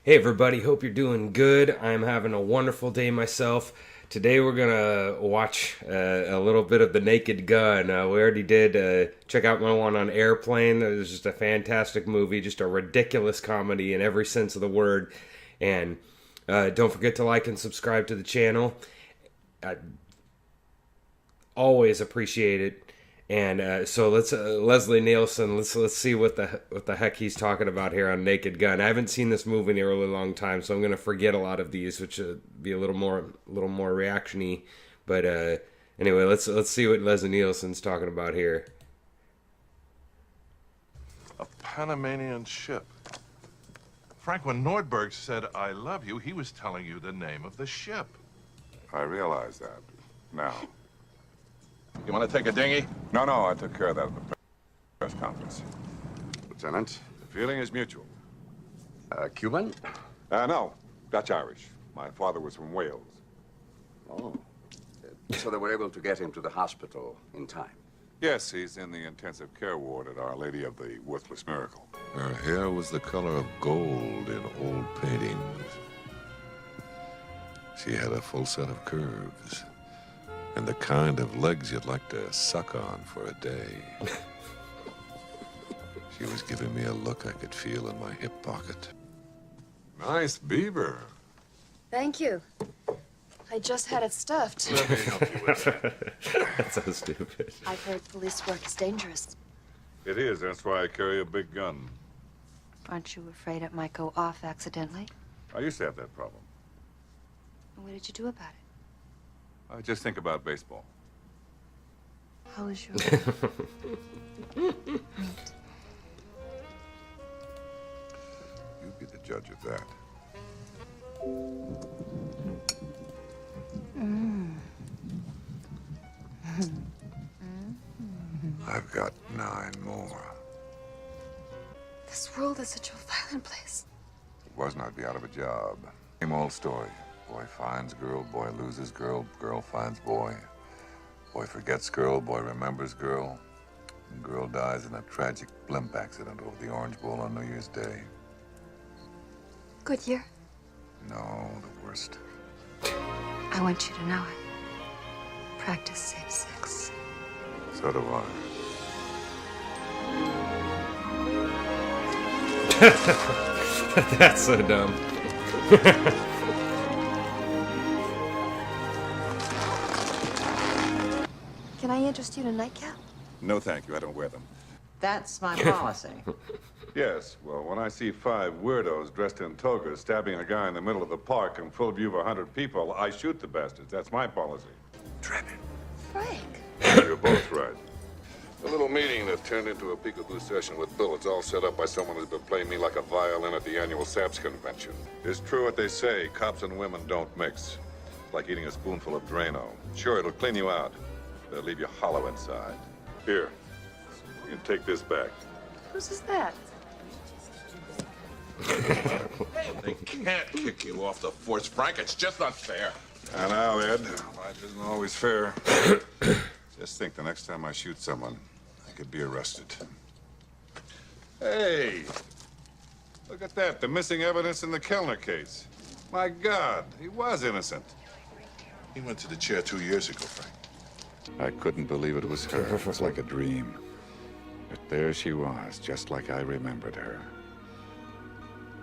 Hey everybody, hope you're doing good. I'm having a wonderful day myself. Today we're gonna watch a little bit of The Naked Gun. We already did check out my one on Airplane. It was just a fantastic movie, just a ridiculous comedy in every sense of the word. And don't forget to like and subscribe to the channel. I always appreciate it. And so let's Leslie Nielsen. Let's see what the heck he's talking about here on Naked Gun. I haven't seen this movie in a really long time, so I'm gonna forget a lot of these, which would be a little more reaction-y. But anyway, let's see what Leslie Nielsen's talking about here. A Panamanian ship. Frank, when Nordberg said, "I love you," he was telling you the name of the ship. I realize that. Now. You want to take a dinghy? No, I took care of that at the press conference. Lieutenant? The feeling is mutual. Cuban? No, Dutch-Irish. My father was from Wales. Oh. So they were able to get him to the hospital in time? Yes, he's in the intensive care ward at Our Lady of the Worthless Miracle. Her hair was the color of gold in old paintings. She had a full set of curves. And the kind of legs you'd like to suck on for a day. She was giving me a look I could feel in my hip pocket. Nice beaver. Thank you. I just had it stuffed. Let me help you with that. That's so stupid. I've heard police work is dangerous. It is. That's why I carry a big gun. Aren't you afraid it might go off accidentally? I used to have that problem. And what did you do about it? I just think about baseball. How was your meat? You be the judge of that. I've got 9 more. This world is such a violent place. It wasn't, I'd be out of a job. Same old story. Boy finds girl, boy loses girl, girl finds boy. Boy forgets girl, boy remembers girl. And girl dies in a tragic blimp accident over the Orange Bowl on New Year's Day. Good year. No, the worst. I want you to know it. Practice safe sex. So do I. That's so dumb. Can I interest you in a nightcap? No, thank you. I don't wear them. That's my policy. Yes, well, when I see 5 weirdos dressed in togas stabbing a guy in the middle of the park in full view of 100 people, I shoot the bastards. That's my policy. Trevor. Frank. You're both right. A little meeting that turned into a peekaboo session with bullets, all set up by someone who's been playing me like a violin at the annual SAPS convention. It's true what they say, cops and women don't mix. It's like eating a spoonful of Drano. Sure, it'll clean you out, but it'll leave you hollow inside. Here, you can take this back. Whose is that? They can't kick you off the force, Frank. It's just not fair. I know, Ed. Life isn't always fair. Just think the next time I shoot someone, I could be arrested. Hey! Look at that, the missing evidence in the Kellner case. My God, he was innocent. He went to the chair 2 years ago, Frank. I couldn't believe it was her. It was like a dream. But there she was, just like I remembered her.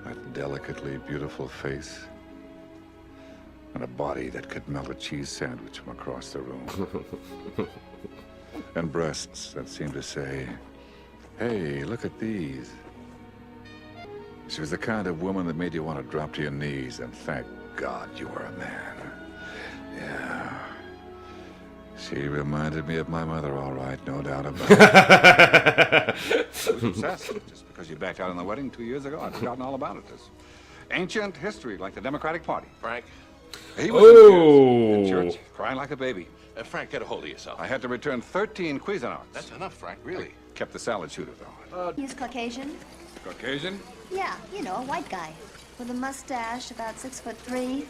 That delicately beautiful face. And a body that could melt a cheese sandwich from across the room. And breasts that seemed to say, hey, look at these. She was the kind of woman that made you want to drop to your knees and thank God you were a man. Yeah. She reminded me of my mother, all right, no doubt about it. Success. Just because you backed out on the wedding 2 years ago, I'd forgotten all about it. It's ancient history, like the Democratic Party. Frank, He was in church, crying like a baby. Frank, get a hold of yourself. I had to return 13 Cuisinarts. That's enough, Frank, really. Kept the salad shooter, though. He's Caucasian? Caucasian? Yeah, you know, a white guy. With a mustache, about 6'3".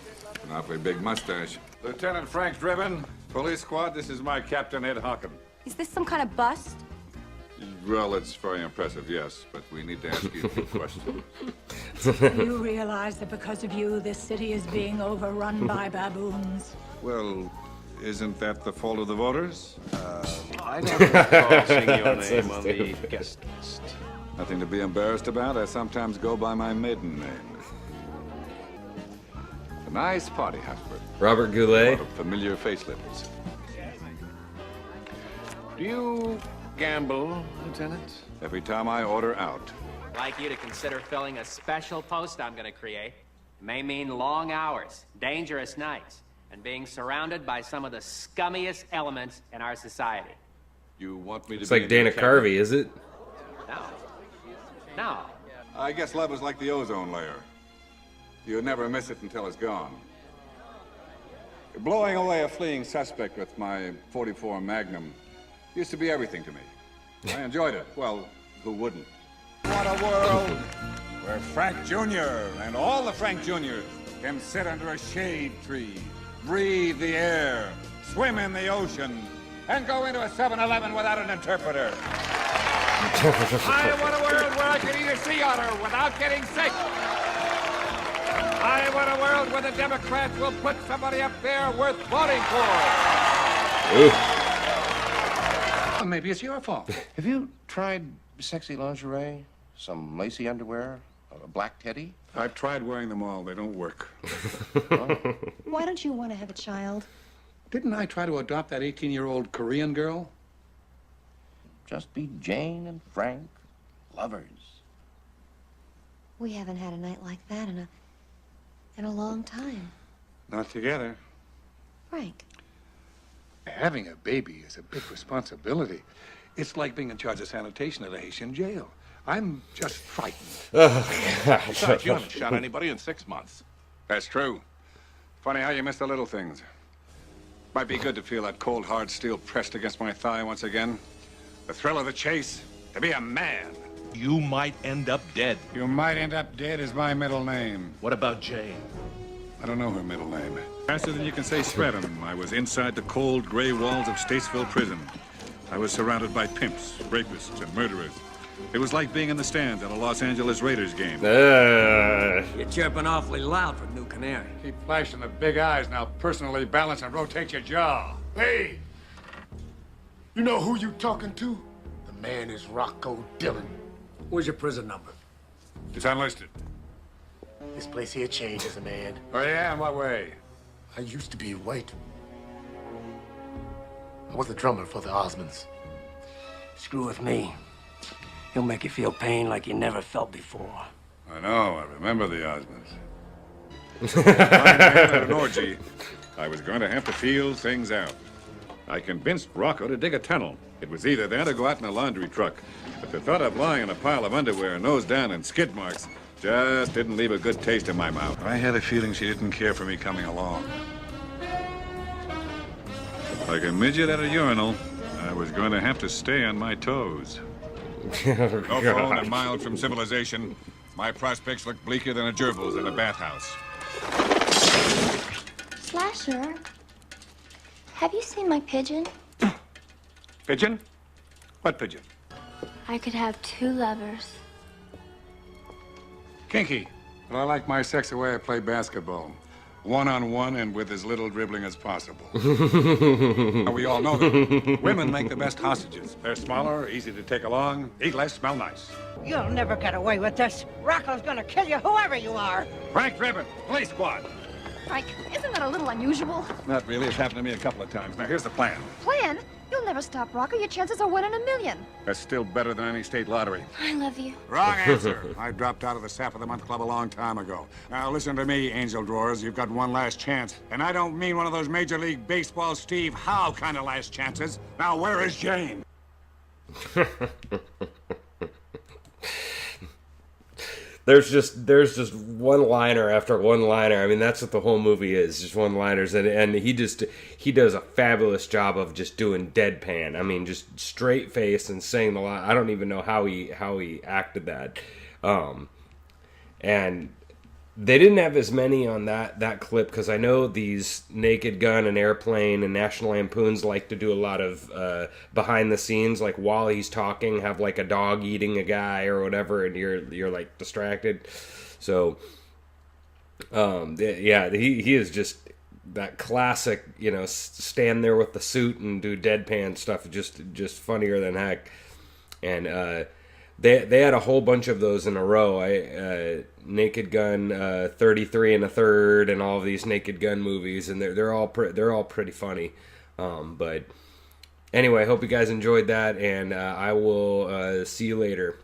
An awfully big mustache. Lieutenant Frank Driven, police squad, this is my Captain Ed Hockin. Is this some kind of bust? Well, it's very impressive, yes, but we need to ask you a few questions. Do you realize that because of you, this city is being overrun by baboons? Well, isn't that the fault of the voters? I never recall seeing your That's name so on the stupid. guest list. Nothing to be embarrassed about. I sometimes go by my maiden name. A nice party, Hotspur. Robert A Goulet. lot of familiar facelifts. Do you gamble, Lieutenant? Every time I order out. I'd like you to consider filling a special post I'm going to create. It may mean long hours, dangerous nights, and being surrounded by some of the scummiest elements in our society. You want me to It's be like in your Dana cabinet? Carvey, is it? No. No. I guess love is like the ozone layer. You never miss it until it's gone. Blowing away a fleeing suspect with my .44 Magnum used to be everything to me. I enjoyed it. Well, who wouldn't? What a world where Frank Jr. and all the Frank Jr.'s can sit under a shade tree, breathe the air, swim in the ocean, and go into a 7-Eleven without an interpreter. I want a world where I can eat a sea otter without getting sick. I want a world where the Democrats will put somebody up there worth voting for. Well, maybe it's your fault. Have you tried sexy lingerie? Some lacy underwear? A black teddy? I've tried wearing them all. They don't work. Why don't you want to have a child? Didn't I try to adopt that 18-year-old Korean girl? Just be Jane and Frank, lovers. We haven't had a night like that in a long time. Not together. Frank. Having a baby is a big responsibility. It's like being in charge of sanitation at a Haitian jail. I'm just frightened. Besides, you haven't shot anybody in 6 months. That's true. Funny how you miss the little things. Might be good to feel that cold, hard steel pressed against my thigh once again. The thrill of the chase. To be a man. You might end up dead. You might end up dead is my middle name. What about Jane? I don't know her middle name. Faster than you can say stratum, I was inside the cold, gray walls of Statesville Prison. I was surrounded by pimps, rapists, and murderers. It was like being in the stands at a Los Angeles Raiders game. You're chirping awfully loud for New Canary. Keep flashing the big eyes, now personally balance and rotate your jaw. Hey! You know who you talking to? The man is Rocco Dillon. Where's your prison number? It's unlisted. This place here changes a man. Oh, yeah? In what way? I used to be white. I was the drummer for the Osmonds. Screw with me. He'll make you feel pain like you never felt before. I know. I remember the Osmonds. At an orgy, I was going to have to feel things out. I convinced Rocco to dig a tunnel. It was either that or go out in a laundry truck. But the thought of lying in a pile of underwear, nose down, and skid marks just didn't leave a good taste in my mouth. I had a feeling she didn't care for me coming along. Like a midget at a urinal, I was going to have to stay on my toes. No phone and miles from civilization. My prospects look bleaker than a gerbil's in a bathhouse. Slasher, have you seen my pigeon? Pigeon? What pigeon? I could have 2 lovers. Kinky. But I like my sex the way I play basketball. One-on-one and with as little dribbling as possible. Now, we all know that women make the best hostages. They're smaller, easy to take along, eat less, smell nice. You'll never get away with this. Rocco's gonna kill you, whoever you are. Frank Driven, police squad. Frank, isn't that a little unusual? Not really. It's happened to me a couple of times. Now, here's the plan. Plan? You'll never stop Rocco. Your chances are 1 in a million. That's still better than any state lottery. I love you. Wrong answer. I dropped out of the Sap of the Month Club a long time ago. Now, listen to me, Angel Drawers. You've got one last chance. And I don't mean one of those Major League Baseball Steve Howe kind of last chances. Now, where is Jane? There's just one-liner after one-liner. I mean, that's what the whole movie is, just one-liners. And he does a fabulous job of just doing deadpan. I mean, just straight face and saying the line. I don't even know how he acted that. And they didn't have as many on that clip, because I know these Naked Gun and Airplane and National Lampoons like to do a lot of behind the scenes, like while he's talking, have like a dog eating a guy or whatever, and you're like distracted. So yeah, he is just that classic, you know, stand there with the suit and do deadpan stuff, just funnier than heck. And they had a whole bunch of those in a row. Naked Gun 33 and a third, and all of these Naked Gun movies, and they're all pretty funny. But anyway, I hope you guys enjoyed that, and I will see you later.